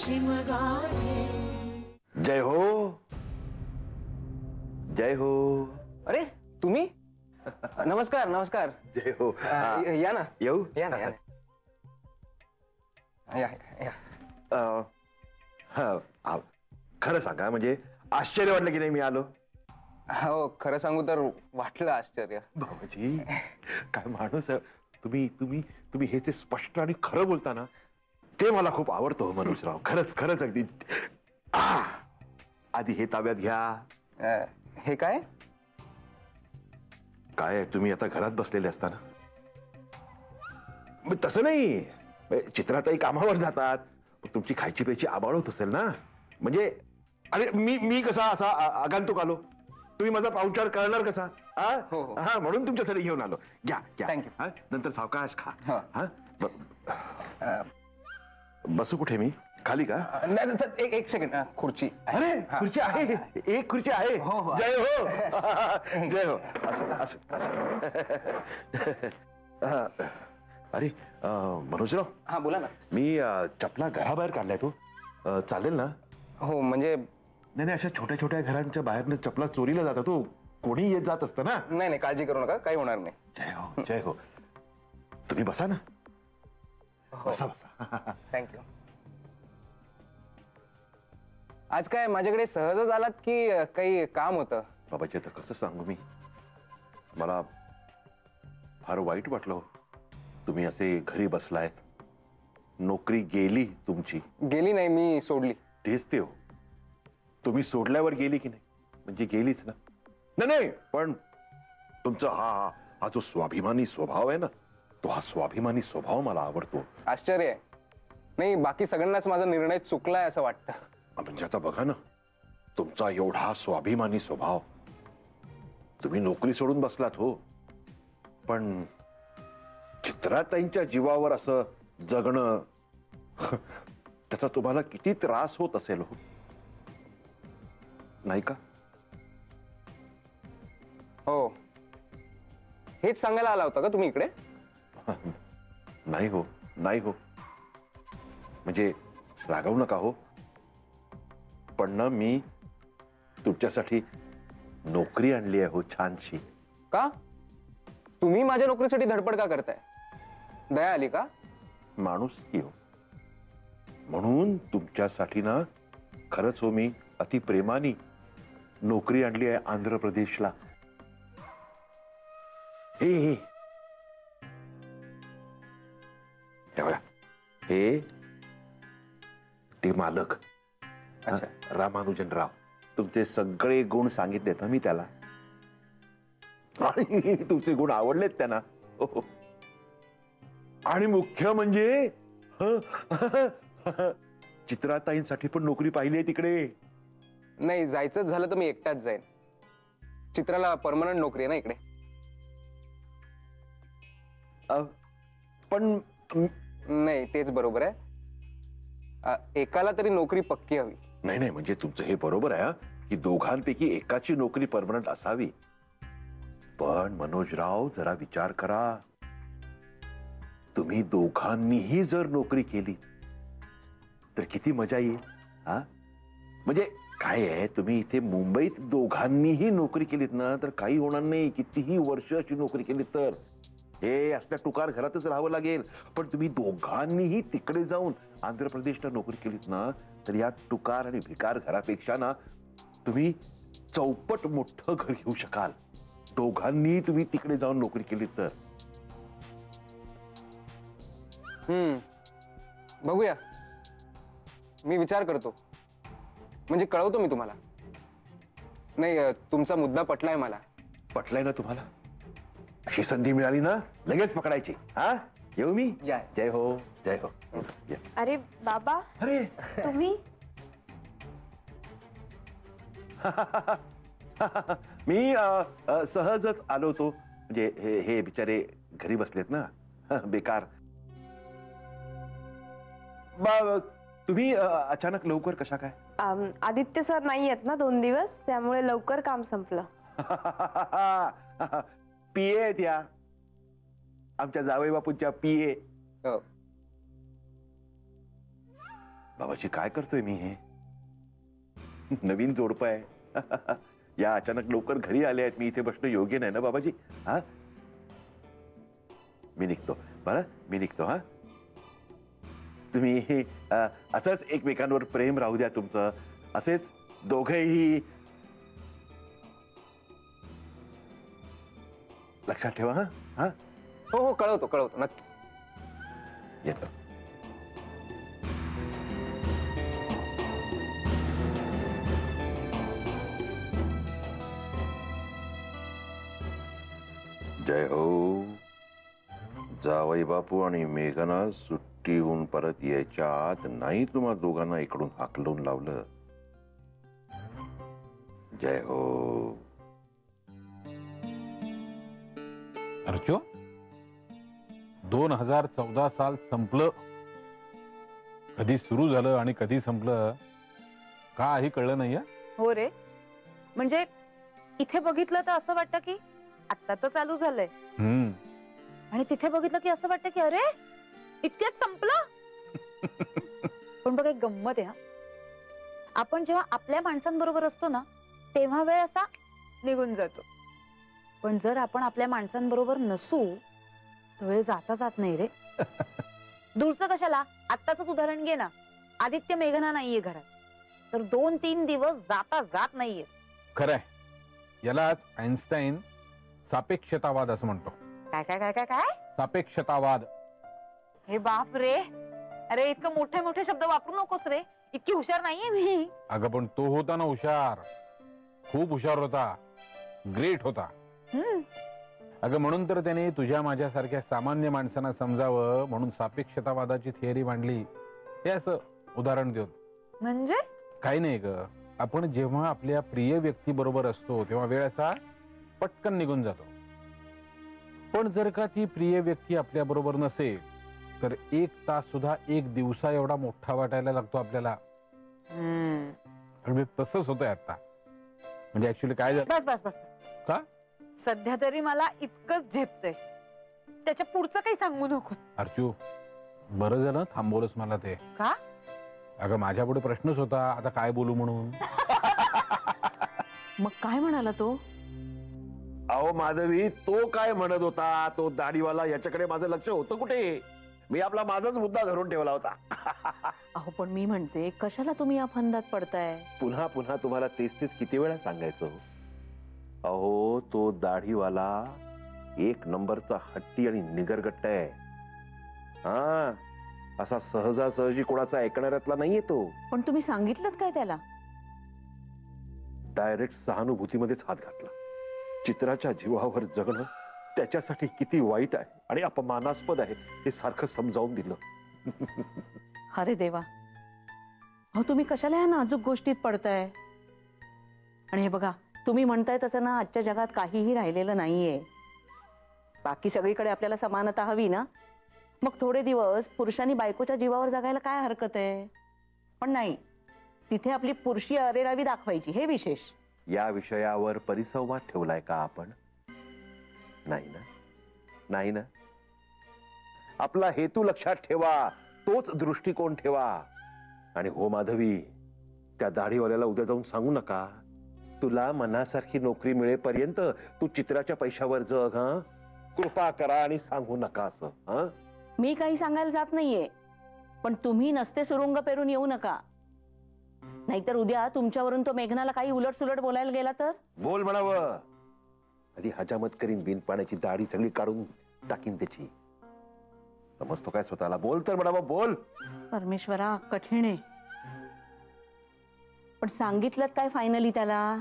जय हो, जय हो. अरे तुम्ही? नमस्कार नमस्कार. जय हो. या ना. येऊ? या ना, या ना. या या. खरं सांगा, म्हणजे आश्चर्य वाटलं की नाही मी आलो? हो, खरं सांगू तर वाटलं आश्चर्य. बाबाजी, काय माणूस आहे तुम्ही. तुम्ही तुम्ही हे जे स्पष्ट आणि खरं बोलता ना, ते मला खूप आवडतं मनोजराव. खरंच खरंच अगदी. आधी हे ताब्यात घ्या. हे काय? काय तुम्ही आता घरात बसलेले असताना? तसं नाही, चित्राताई कामावर जातात, तुमची खायची प्यायची आबाळ होत असेल ना. म्हणजे अरे मी कसा असा आगंतुक आलो, तुम्ही माझा पाहुणचार करणार कसा? हा, म्हणून तुमच्यासाठी घेऊन आलो. घ्या घ्या. थँक्यू. नंतर सावकाश खा. बसू कुठे मी? खाली का? एक सेकंड. खुर्ची. अरे खुर्ची आहे, एक खुर्ची आहे. जय हो. जय हो. असं असं असं. अरे मनोजराव. हा बोला ना. मी चपला घराबाहेर काढलाय, तो चालेल ना? हो म्हणजे नाही, अशा छोट्या छोट्या घरांच्या बाहेरनं चपला चोरीला जातात, तो कोणी येत जात असतं ना. नाही नाही, काळजी करू नका, काही होणार नाही. जय हो, जय हो. तुम्ही बसा ना. बसा बसा. थँक्यू. आज काय माझ्याकडे सहजच आलात की काही काम होतं? बाबाजी, आता कसं सांगू मी, मला फार वाईट वाटलं. तुम्ही असे घरी बसलायत. नोकरी गेली तुमची? गेली नाही, मी सोडली. तेच ते हो, तुम्ही सोडल्यावर गेली की नाही? म्हणजे गेलीच ना. नाही, पण तुमचा हा जो स्वाभिमानी स्वभाव आहे ना, तो हा स्वाभिमानी स्वभाव मला आवडतो. आश्चर्य आहे. नाही, बाकी सगळ्यांनाच माझा निर्णय चुकलाय असं वाटतं. म्हणजे आता बघा ना, तुमचा एवढा स्वाभिमानी स्वभाव, तुम्ही नोकरी सोडून बसलात हो, पण चित्राताईंच्या जीवावर असं जगणं, त्याचा तुम्हाला किती त्रास होत असेल हो, नाही का? हो, हेच सांगायला आला होता का तुम्ही इकडे? नाही हो, नाही हो, म्हणजे रागवू नका हो, पण ना मी तुमच्यासाठी नोकरी आणली आहे हो, छानशी. का? तुम्ही माझ्या नोकरीसाठी धडपड का करताय? दया आली का? माणूस की हो, म्हणून तुमच्यासाठी ना खरंच हो, मी अति प्रेमाने नोकरी आणली आहे आंध्र प्रदेशला. हे बघा, हे ते मालक रामानुजन राव, तुमचे सगळे गुण सांगितलेत मी त्याला, आणि तुमचे गुण आवडलेत त्यांना. आणि मुख्य म्हणजे चित्राताईंसाठी पण नोकरी पाहिली आहे तिकडे. नाही, जायचंच झालं तर मी एकटाच जाईन. चित्राला परमनंट नोकरी आहे ना इकडे. पण नाही, तेच बरोबर आहे. एकाला तरी नोकरी पक्की हवी. नाही, म्हणजे तुमचं हे बरोबर आहे की दोघांपैकी एकाची नोकरी परमनंट असावी. पण मनोजराव, जरा विचार करा, तुम्ही दोघांनीही जर नोकरी केली तर किती मजा येईल. म्हणजे काय आहे, तुम्ही इथे मुंबईत दोघांनीही नोकरी केलीत ना तर काही होणार नाही. कितीही वर्ष अशी नोकरी केली तर हे असल्या टुकार घरातच राहावं लागेल. पण तुम्ही दोघांनीही तिकडे जाऊन आंध्र प्रदेशला नोकरी केलीत ना तर या टुकार आणि भिकार घरापेक्षा ना तुम्ही चौपट मोठं घर घेऊ शकाल. दोघांनी तुम्ही तिकडे जाऊन नोकरी केली तर. बघूया, मी विचार करतो, म्हणजे कळवतो मी तुम्हाला. नाही, तुमचा मुद्दा पटलाय मला. पटलाय ना तुम्हाला? अशी संधी मिळाली ना लगेच पकडायची. येऊ मी? जय हो, जय हो. अरे बाबा. अरे तुम्ही? मी सहजच आलो होतो. म्हणजे हे बिचारे घरी बसलेत ना, बेकार. तुम्ही अचानक लवकर कशा काय? आदित्य सर नाही आहेत ना 2 दिवस, त्यामुळे लवकर काम संपलं. पीए आहेत या आमच्या जावई बापूंच्या पीए. बाबाजी काय करतोय मी हे? नवीन जोडपं आहे. या अचानक लवकर घरी आले आहेत, मी इथे बसणं योग्य नाही ना बाबाजी. हा, मी निघतो. बरं, मी निघतो. हा, तुम्ही असंच एकमेकांवर प्रेम राहू द्या तुमचं, असेच दोघेही लक्षात ठेवा. हा हा, हो हो, कळवतो कळवतो नक्की. येतो. जय हो. जावई बापू आणि मेघना सुट्टीहून परत यायच्या आत नाही तुम्हा दोघांना इकडून हाकलून लावलं. जय हो. अर्चो, 2014 साल संपलं. कधी सुरू झालं आणि कधी संपलं काही कळलं नाहीये. हो रे, म्हणजे इथे बघितलं तर असं वाटतं की आता तर चालू झालंय, आणि तिथे बघितलं की असं वाटतं की अरे इतक्यात संपलं. पण बघ, एक गंमत आहे. आपण जेव्हा आपल्या माणसांबरोबर असतो ना, तेव्हा वेळ असा निघून जातो. पण जर आपण आपल्या माणसांबरोबर नसू तर वेळ जाता जात नाही रे. दूरचं कशाला, आत्ताच उदाहरण घे ना. आदित्य मेघना नाहीये घरात, तर 2-3 दिवस जाता जात नाहीये. खरंय, यालाच आइन्स्टाईन सापेक्षतावाद असं म्हणतो. काय काय काय काय काय सापेक्षतावाद. हे बाप रे, अरे इतकं मोठे मोठे शब्द वापरू नकोस रे, इतकी हुशार नाहीये मी. अगं पण तो होता ना हुशार, खूप हुशार होता, ग्रेट होता. अगं म्हणून तर त्याने तुझ्या माझ्यासारख्या सामान्य माणसांना समजावं म्हणून सापेक्षतावादाची थिअरी मांडली. हे असं उदाहरण देऊन. म्हणजे काही नाही ग, आपण जेव्हा आपल्या प्रिय व्यक्ती बरोबर असतो तेव्हा वेळ असा पटकन निघून जातो. पण जर का ती प्रिय व्यक्ती आपल्या बरोबर नसेल तर 1 तास सुद्धा 1 दिवसा एवढा मोठा वाटायला लागतो आपल्याला. अगदी तसंच होतंय आता. म्हणजे ऍक्च्युली काय झालं. बस बस बस का? सध्या तरी मला इतकंच झेपतंय, त्याच्या पुढचं काही सांगू नको. अर्चू, बरं झालं थांबवलंस मला ते. का? अगं माझ्या पुढे प्रश्नच होता, आता काय बोलू म्हणून. मग काय म्हणाला तो? अहो माधवी, तो काय म्हणत होता, तो दाढीवाला, याच्याकडे माझं लक्ष होतं कुठे? मी आपला माझाच मुद्दा धरून ठेवला होता. अहो पण मी म्हणते, कशाला तुम्ही या फंदात पडताय? पुन्हा पुन्हा तुम्हाला तेच तेच किती वेळा सांगायचं? अहो तो दाढीवाला 1 नंबरचा हट्टी आणि निगरगट्टा आहे. हा, असा सहजासहजी कोणाचा ऐकणाऱ्यातला नाहीये तो. पण तुम्ही सांगितलं काय त्याला? डायरेक्ट सहानुभूतीमध्येच हात घातला. चित्राच्या जीवावर जगणं त्याच्यासाठी किती वाईट आहे आणि अपमानास्पद आहे हे सारखं समजावून दिलं. अरे देवा, अहो तुम्ही कशाला या नाजूक गोष्टीत पडताय? आणि हे बघा, तुम्ही म्हणताय तसं ना, आजच्या जगात काहीही राहिलेलं नाहीये. बाकी सगळीकडे आपल्याला समानता हवी ना. मग थोडे दिवस पुरुषांनी बायकोच्या जीवावर जगायला काय हरकत आहे? पण नाही, तिथे आपली पुरुषी अरेरावी दाखवायची, हे विशेष. या विषयावर परिसंवाद ठेवलाय का आपण? नाही ना, नाही ना. आपला हेतू लक्षात ठेवा, तोच दृष्टिकोन ठेवा. आणि हो माधवी, त्या दाढीवाल्याला उद्या जाऊन सांगू नका, तुला मनासारखी नोकरी मिळेपर्यंत तू चित्राच्या पैशावर जग. हा, कृपा करा आणि सांगू नका असं. हा, मी काही सांगायला जात नाहीये, पण तुम्ही नसते सुरुंग पेरून येऊ नका. नाहीतर उद्या तुमच्यावरून तो मेघनाला काही उलटसुलट बोलायला गेला तर? बोल म्हणावं. आधी हजामत करीन, बिन पाण्याची दाढी सगळी काढून टाकीन त्याची. समजतो काय स्वतःला? बोल तर म्हणावं, बोल. परमेश्वरा, कठीण आहे. पण सांगितलं काय फायनली त्याला?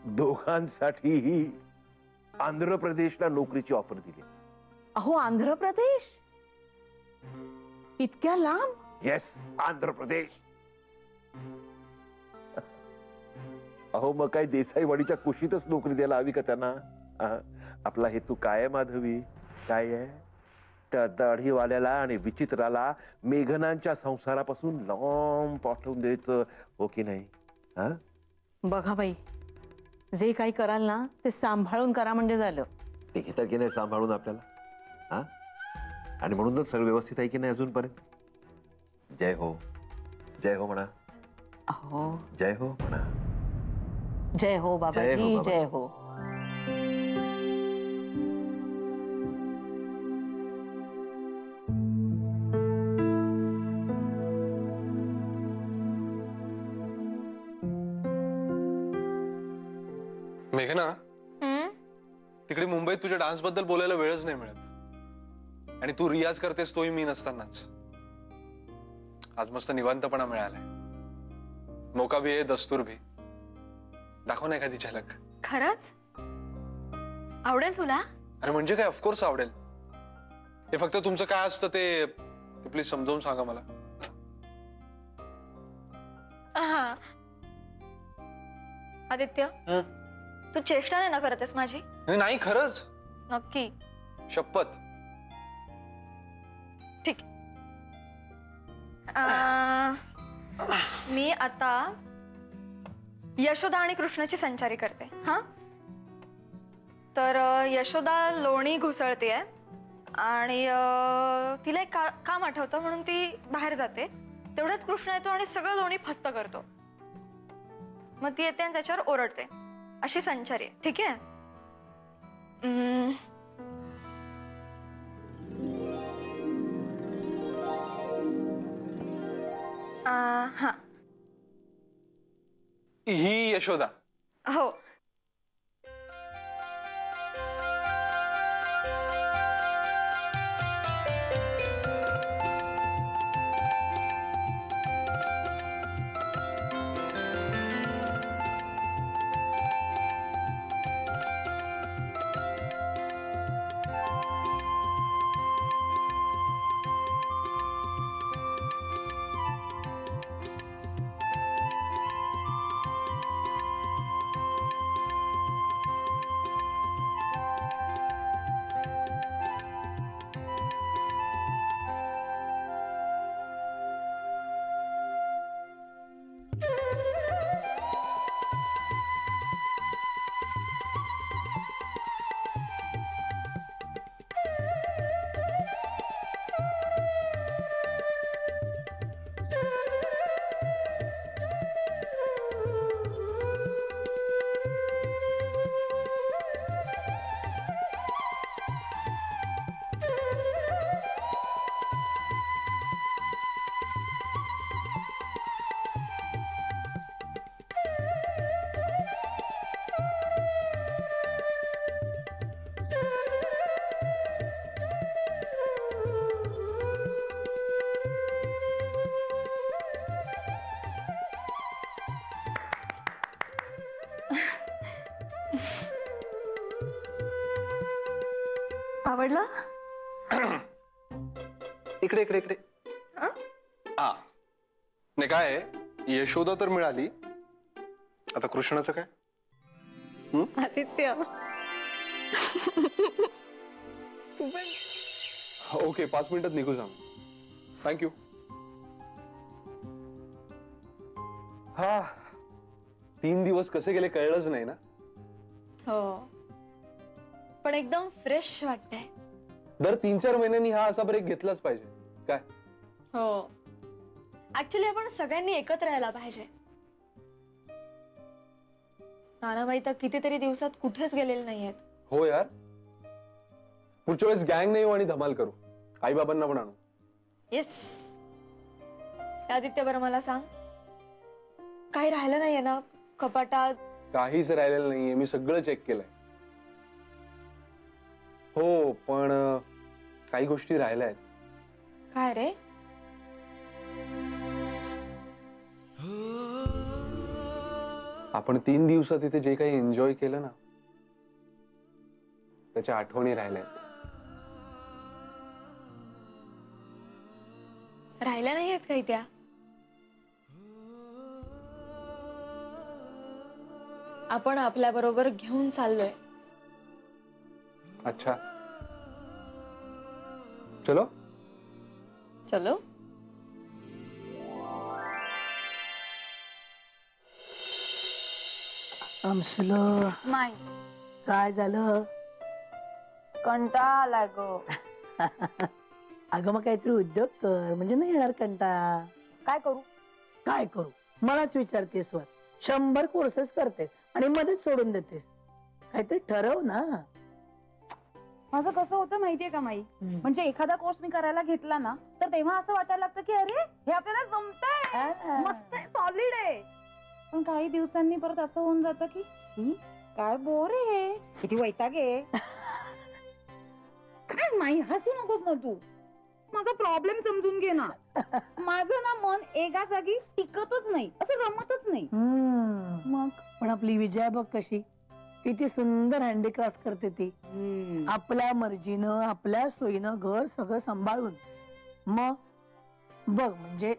दोघांसाठीही आंध्र प्रदेशला नोकरीची ऑफर दिली. अहो आंध्र प्रदेश? इतक्या लांब? येस, आंध्र प्रदेश. अहो मग काय देसाईवाडीच्या कुशीतच नोकरी द्यायला हवी का त्यांना? आपला हेतू काय आहे माधवी? काय आहे? त्या दाढीवाल्याला आणि विचित्राला मेघनांच्या संसारापासून लांब पाठवून द्यायचं, हो की नाही? हा, बघा बाई, जे काही कराल ना ते सांभाळून करा म्हणजे झालं. ते घेतात की नाही सांभाळून आपल्याला? हा, आणि म्हणूनच सगळं व्यवस्थित आहे की नाही अजूनपर्यंत? जय हो, जय हो म्हणा. अहो, जय हो म्हणा. जय हो बाबाजी, जय हो. मेघना, तिकडे मुंबईत तुझ्या डान्स बद्दल बोलायला वेळच नाही मिळत. आणि तू रियाज करतेस तोही मी नसतानाच. आज मस्त निवांतपणा मिळालाय. मौका भी आहे, दस्तूर भी. दाखव ना एखादी झलक. खरंच आवडेल तुला? अरे म्हणजे काय, ऑफकोर्स आवडेल. हे फक्त तुमचं काय असतं ते प्लीज समजावून सांगा मला. आदित्य, तू चेष्टा नाही ना करतेस माझी? नाही, खरंच. नक्की? शपथ. ठीक. मी आता यशोदा आणि कृष्णाची संचारी करते. हा, तर यशोदा लोणी घुसळतेय आणि तिला एक काम आठवतं म्हणून ती बाहेर जाते. तेवढ्यात कृष्ण येतो आणि सगळं लोणी फस्त करतो. मग ती येते आणि त्याच्यावर ओरडते. अशी संचारी आहे. ठीक आहे? हा, ही यशोदा. हो. आवडला? इकडे इकडे इकडे. हा, नाही काय आहे, यशोदा तर मिळाली. आता कृष्णाचं काय? आदित्य, ओके, 5 मिनिटात निघू सांग. थँक्यू. हा, 3 दिवस कसे गेले कळलंच नाही ना. हो, पण एकदम फ्रेश वाटतंय. दर 3-4 महिन्यांनी हा असा ब्रेक घेतलाच पाहिजे. काय? हो, ऍक्च्युली आपण सगळ्यांनी एकत्र यायला पाहिजे. नानाबाई तर कितीतरी दिवसात कुठेच गेलेले नाहीयेत. हो यार, पुढच्या वेळेस गँग नाही येऊ आणि धमाल करू. आई बाबांना पण आणू. येस. आदित्य, बरं मला सांग, काही राहिलं नाहीये ना कपाटात? काहीच राहिलेलं नाहीये, मी सगळं चेक केलंय. हो, पण काही गोष्टी राहिल्या आहेत. काय रे? आपण 3 दिवसात इथे जे काही एन्जॉय केलं ना, त्याच्या आठवणी राहिल्या आहेत. राहिल्या नाही आहेत काही त्या? आपण आपल्या बरोबर घेऊन चाललोय. अच्छा, चलो चलो. अंशुल, नाही, काय झालं? कंटाळा आलाय ग. अगं मग काहीतरी उद्योग कर, म्हणजे नाही येणार कंटाळा. काय करू? काय करू मलाच विचारतेस वर. 100 कोर्सेस करतेस आणि मध्येच सोडून देतेस. काहीतरी ठरव ना. माझं कसं होतं माहितीये का माई, म्हणजे एखादा कोर्स मी करायला घेतला ना तर तेव्हा असं वाटायला लागतं की अरे हे आपल्याला जमतंय, मस्त सॉलिड आहे. पण काही दिवसांनी परत असं होऊन जातं की "शी, काय बोर आहे, किती वैताग आहे." काय माई हसू नकोस ना तू, माझा प्रॉब्लेम समजून घे ना. माझं ना मन एका जागी टिकतच नाही, असं रमतच नाही. मग पण आपली विजया बघ कशी, किती सुंदर हँडीक्राफ्ट करते ती. आपल्या मर्जीनं आपल्या सोयीनं घर सगळं सांभाळून. मग बघ, म्हणजे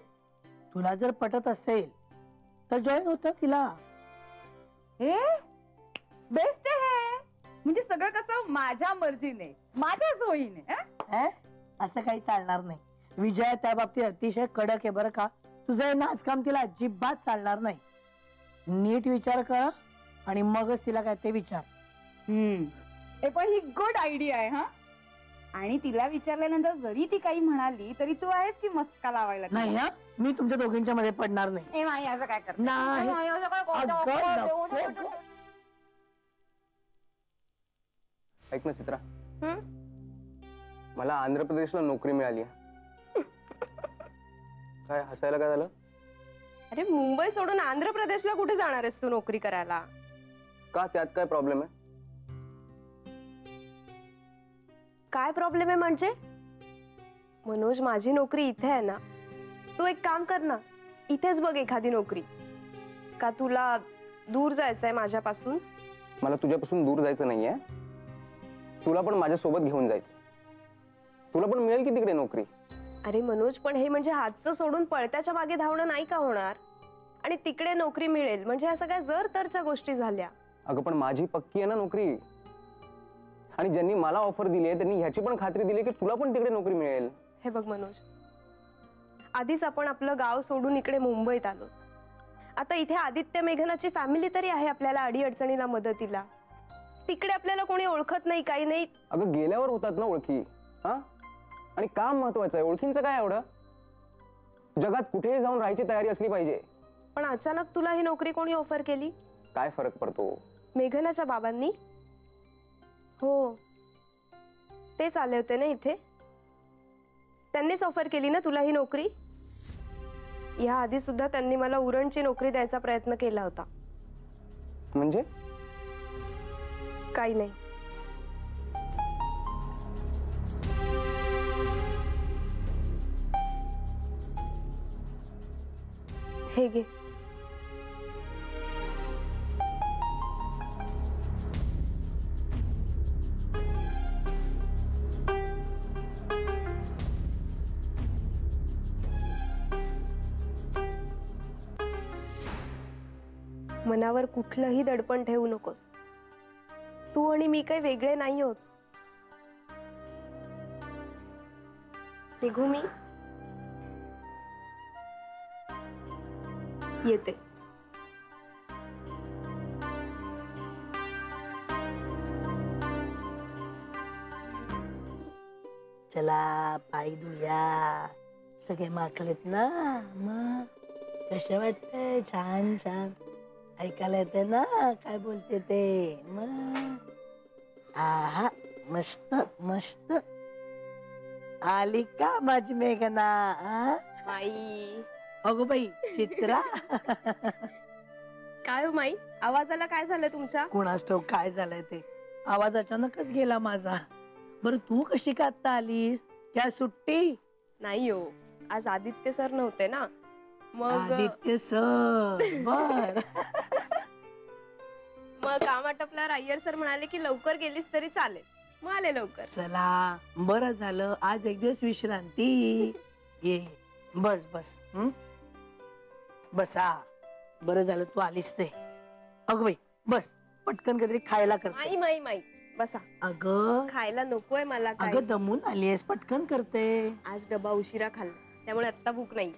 तुला जर पटत असेल तर जॉईन होत तिला. हे बेस्ट आहे, म्हणजे सगळं कसं माझ्या मर्जीने माझ्या सोयीने. असं काही चालणार नाही. विजया त्या बाबतीत अतिशय कडक आहे बरं का. तुझं हे नाचकाम तिला अजिबात चालणार नाही. नीट विचार कर आणि मगच तिला काय ते विचार. हे पण ही गुड आयडिया आहे हा. आणि तिला विचारल्यानंतर जरी ती काही म्हणाली तरी तू आहेस की मस्का लावायला. नाही हा, मी तुमच्या दोघींच्या मध्ये पडणार नाही. ए माई असं काय करत नाही. ऐक ना चित्रा, मला आंध्र प्रदेशला नोकरी मिळाली. काय हसायला काय झालं? अरे मुंबई सोडून आंध्र प्रदेशला कुठे जाणार आहेस तू नोकरी करायला? का, त्यात काय प्रॉब्लेम आहे? काय प्रॉब्लेम आहे म्हणजे? मनोज, माझी नोकरी इथे आहे ना. तू एक काम कर ना, इथेच बघ एखादी नोकरी. का तुला दूर जायचंय माझ्यापासून? मला तुझ्यापासून दूर जायचं नाहीये, तुला पण माझ्यासोबत घेऊन जायचं. तुला पण मिळेल की तिकडे नोकरी. अरे मनोज, पण हे म्हणजे हातचं सोडून पळत्याच्या मागे धावणं नाही का होणार? आणि तिकडे नोकरी मिळेल म्हणजे ह्या सगळ्या जर तरच्या गोष्टी झाल्या. अगं पण माझी पक्की आहे ना नोकरी. आणि ज्यांनी मला ऑफर दिली आहे त्यांनी ह्याची पण खात्री दिली की तुला पण तिकडे नोकरी मिळेल. हे बघ मनोज, आधीच आपण आपलं गाव सोडून इकडे मुंबईत आलो. आता इथे आदित्य मेघनाची फॅमिली तरी आहे आपल्याला अडी अडचणीला मदतीला. तिकडे आपल्याला कोणी ओळखत नाही, काही नाही. अगं गेल्यावर होतात ना ओळखी. हा, आणि काम महत्वाचं आहे, ओळखींचं काय एवढं? जगात कुठेही जाऊन राहायची तयारी असली पाहिजे. पण अचानक तुला ही नोकरी कोणी ऑफर केली? काय फरक पडतो? मेघनाच्या बाबांनी. हो, तेच आले होते ना इथे. त्यांनीच ऑफर केली ना तुला ही नोकरी. या आधी सुद्धा त्यांनी मला उरणची नोकरी द्यायचा प्रयत्न केला होता. म्हणजे? काही नाही. हे घे. मनावर कुठलंही दडपण ठेवू नकोस. तू आणि मी काही वेगळे नाही आहोत. निघू मी? येते. चला पाय धुया. सगळे माखलेत ना. मग कसं वाटतंय? छान छान ऐकायला येते ना काय बोलते ते. मग आहा, मस्त मस्त. आली का माझी मेघना? माई. अगो बाई चित्रा. काय हो माई, आवाजाला काय झालं तुमच्या? कुणास ठाऊक काय झालंय ते. आवाज अचानकच गेला माझा. बरं तू कशी का आता आलीस? क्या सुट्टी? नाही हो, आज आदित्य सर नव्हते ना. मग आदित्य सर. बर. मग काम आटपल्यावर अय्यर सर म्हणाले की लवकर गेलीस तरी चालेल. मग आले लवकर. चला बरं झालं, आज एक दिवस विश्रांती. ये बस बस. बसा. बरं झालं तू आलीस ते. अगं बाई बस, पटकन काहीतरी खायला कर. माई माई माई बसा. अगं खायला नकोय मला. अगं दमून आलीस, पटकन करते. आज डबा उशिरा खाल्ला त्यामुळे आता भूक नाही.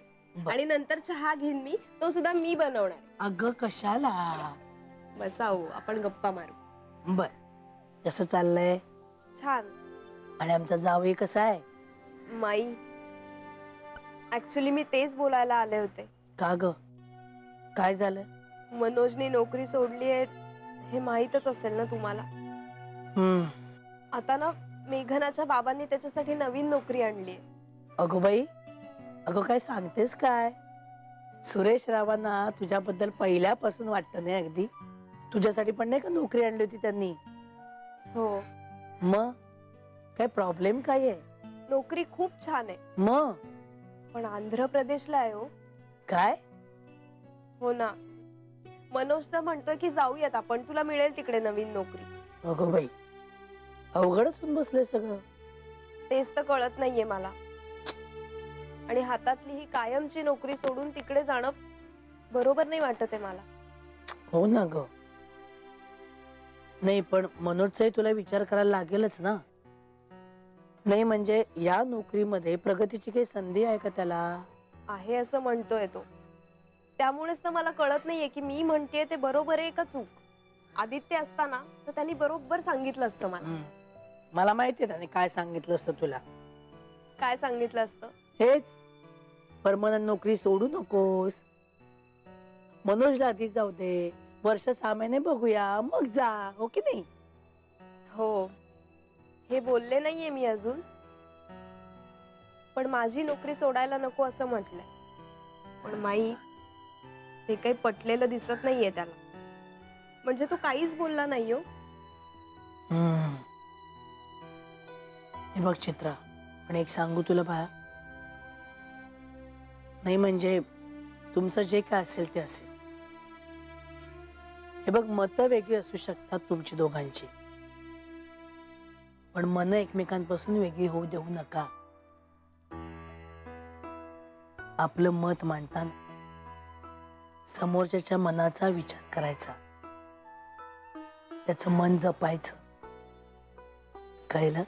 आणि नंतर चहा घेईन मी, तो सुद्धा मी बनवणार. अगं कशाला? बसा हो, आपण गप्पा मारू. बर. कसं चाललंय? छान. आणि आमचा जावई कसा आहे? माई, ऍक्च्युली मी तेच बोलायला आले होते. का ग, काय झालं? मनोजने नोकरी सोडली आहे हे माहीतच असेल ना तुम्हाला. आता ना मेघनाच्या बाबांनी त्याच्यासाठी नवीन नोकरी आणली. अगो बाई, अगो काय सांगतेस काय? सुरेश रावांना तुझ्याबद्दल पहिल्यापासून वाटतं नाही अगदी. तुझ्यासाठी पण नाही का नोकरी आणली होती त्यांनी? हो. मग काय प्रॉब्लेम काय आहे? नोकरी खूप छान आहे. मग पण आंध्र प्रदेशला आहे हो. काय? हो ना. मनोज तर म्हणतोय की जाऊयात आपण, तुला मिळेल तिकडे नवीन नोकरी. अगो बाई, अवघडच होऊन बसले सगळं. तेच तर कळत नाहीये मला. आणि हातातली ही कायमची नोकरी सोडून तिकडे जाणं बरोबर नाही वाटत आहे मला. हो ना ग. नाही पण मनोजचाही तुला विचार करायला लागेलच ना. नाही म्हणजे या नोकरीमध्ये प्रगतीची काही संधी आहे का त्याला? आहे असं म्हणतोय तो. त्यामुळेच तर मला कळत नाहीये की मी म्हणतेय ते बरोबर आहे का चूक. आदित्य असताना तर त्यांनी बरोबर सांगितलं असतं मला. मला माहितीये त्याने काय सांगितलं असतं तुला. काय सांगितलं असतं? हेच, परमनंट नोकरी सोडू नकोस, मनोजला आधी जाऊ दे, वर्ष 6 महिने बघूया मग जा, हो की नाही? हो, हे बोलले नाहीये मी अजून, पण माझी नोकरी सोडायला नको असं म्हटलंय. पण माई, ते काही पटलेलं दिसत नाहीये त्याला. म्हणजे तो काहीच बोलला नाही हो. हे बघ चित्रा, पण एक सांगू तुला बाळा, नाही म्हणजे तुमचं जे काय असेल ते असेल. हे बघ, मतं वेगळी असू शकतात तुमची दोघांची, पण मन एकमेकांपासून वेगळी होऊ देऊ नका. आपलं मत मांडताना समोरच्याच्या मनाचा विचार करायचा, त्याचं मन जपायचं, कळलं?